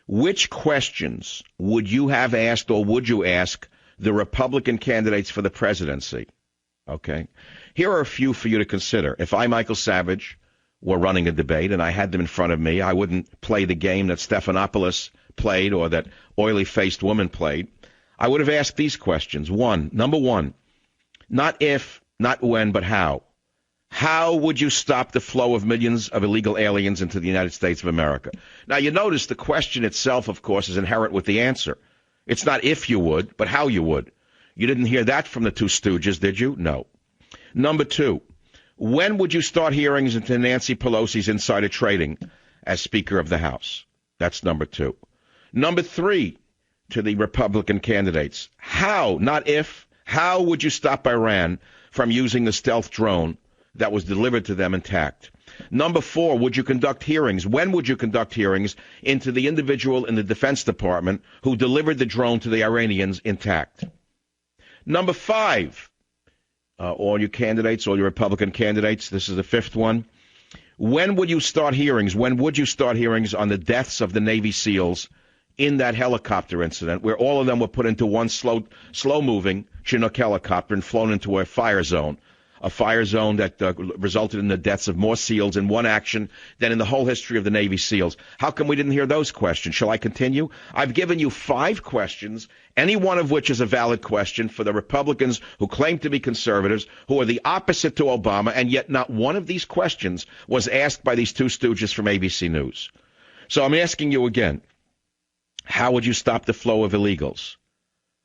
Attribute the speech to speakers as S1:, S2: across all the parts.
S1: Which questions would you have asked or would you ask the Republican candidates for the presidency? Okay. Here are a few for you to consider. If I, Michael Savage, were running a debate and I had them in front of me, I wouldn't play the game that Stephanopoulos played or that oily-faced woman played. I would have asked these questions. Number one, not if, not when, but how. How would you stop the flow of millions of illegal aliens into the United States of America? Now, you notice the question itself, of course, is inherent with the answer. It's not if you would, but how you would. You didn't hear that from the two stooges, did you? No. Number two, when would you start hearings into Nancy Pelosi's insider trading as Speaker of the House? That's number two. Number three, to the Republican candidates, how, not if, how would you stop Iran from using the stealth drone that was delivered to them intact? Number four, would you conduct hearings? When would you conduct hearings into the individual in the Defense Department who delivered the drone to the Iranians intact? Number five, all you candidates, all your Republican candidates, this is the fifth one. When would you start hearings? When would you start hearings on the deaths of the Navy SEALs in that helicopter incident where all of them were put into one slow-moving Chinook helicopter and flown into a fire zone that resulted in the deaths of more SEALs in one action than in the whole history of the Navy SEALs? How come we didn't hear those questions? Shall I continue? I've given you 5 questions, any one of which is a valid question for the Republicans who claim to be conservatives, who are the opposite to Obama, and yet not one of these questions was asked by these two stooges from ABC News. So I'm asking you again, how would you stop the flow of illegals?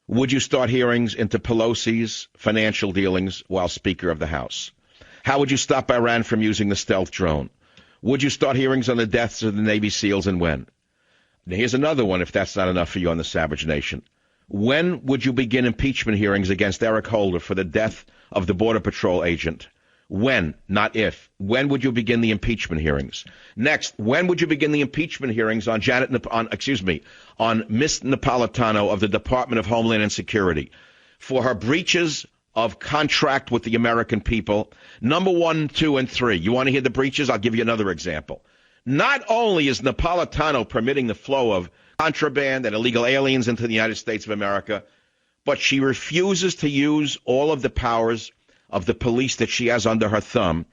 S1: Would you start hearings into Pelosi's financial dealings while Speaker of the House? How would you stop Iran from using the stealth drone? Would you start hearings on the deaths of the Navy SEALs and when? Now, here's another one if that's not enough for you on the Savage Nation. When would you begin impeachment hearings against Eric Holder for the death of the Border Patrol agent? When, not if. When would you begin the impeachment hearings? Next, when would you begin the impeachment hearings on on Miss Napolitano of the Department of Homeland Security for her breaches of contract with the American people? Number 1, 2, and 3. You want to hear the breaches? I'll give you another example. Not only is Napolitano permitting the flow of contraband and illegal aliens into the United States of America, but she refuses to use all of the powers of the police that she has under her thumb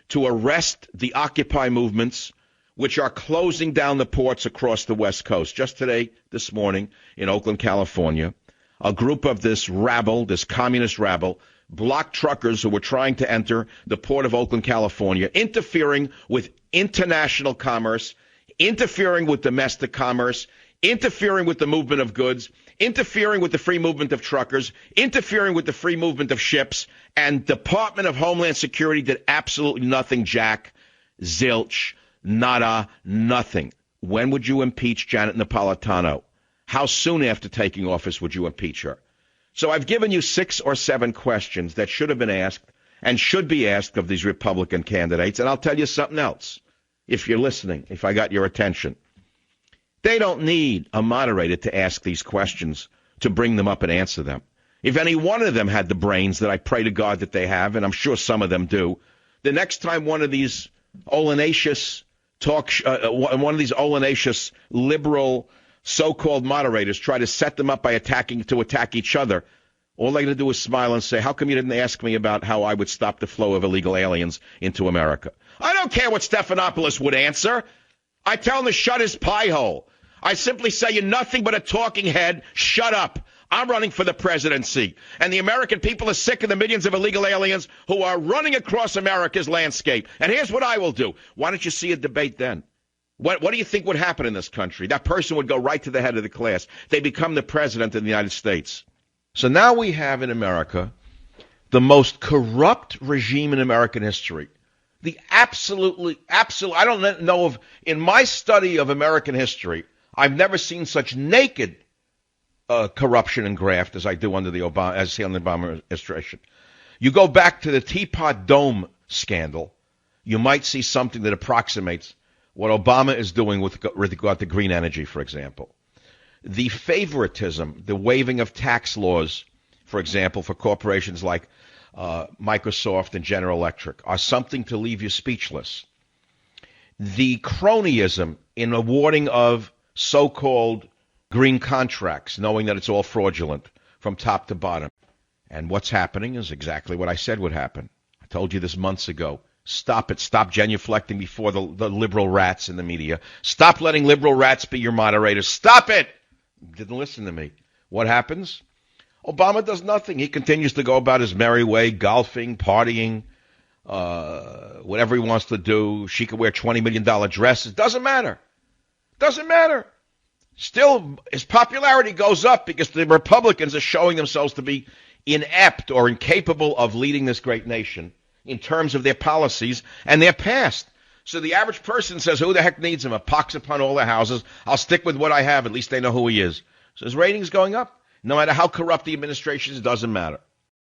S1: to arrest the Occupy movements, which are closing down the ports across the West Coast. Just today, this morning, in Oakland, California, a group of this rabble, this communist rabble, blocked truckers who were trying to enter the port of Oakland, California, interfering with international commerce, interfering with domestic commerce, interfering with the movement of goods, interfering with the free movement of truckers, interfering with the free movement of ships, and Department of Homeland Security did absolutely nothing, Jack. Zilch. Nada. Nothing. When would you impeach Janet Napolitano? How soon after taking office would you impeach her? So I've given you 6 or 7 questions that should have been asked and should be asked of these Republican candidates, and I'll tell you something else, if you're listening, if I got your attention. They don't need a moderator to ask these questions to bring them up and answer them. If any one of them had the brains that I pray to God that they have, and I'm sure some of them do, the next time one of these olenacious liberal so-called moderators try to set them up by attack each other, all they're going to do is smile and say, how come you didn't ask me about how I would stop the flow of illegal aliens into America? I don't care what Stephanopoulos would answer. I tell him to shut his pie hole. I simply say, you're nothing but a talking head. Shut up. I'm running for the presidency. And the American people are sick of the millions of illegal aliens who are running across America's landscape. And here's what I will do. Why don't you see a debate then? What do you think would happen in this country? That person would go right to the head of the class. They become the president of the United States. So now we have in America the most corrupt regime in American history. The absolute, I don't know of, in my study of American history, I've never seen such naked corruption and graft as I do under the Obama administration. You go back to the Teapot Dome scandal, you might see something that approximates what Obama is doing with regard to green energy, for example. The favoritism, the waiving of tax laws, for example, for corporations like Microsoft and General Electric, are something to leave you speechless. The cronyism in awarding of so-called green contracts, knowing that it's all fraudulent from top to bottom. And what's happening is exactly what I said would happen. I told you this months ago. Stop it. Stop genuflecting before the liberal rats in the media. Stop letting liberal rats be your moderators. Stop it. Didn't listen to me. What happens? Obama does nothing. He continues to go about his merry way, golfing, partying, whatever he wants to do. She could wear $20 million dresses. Doesn't matter. Doesn't matter. Still, his popularity goes up because the Republicans are showing themselves to be inept or incapable of leading this great nation in terms of their policies and their past. So the average person says, who the heck needs him? A pox upon all their houses. I'll stick with what I have. At least they know who he is. So his rating's going up. No matter how corrupt the administration is, it doesn't matter.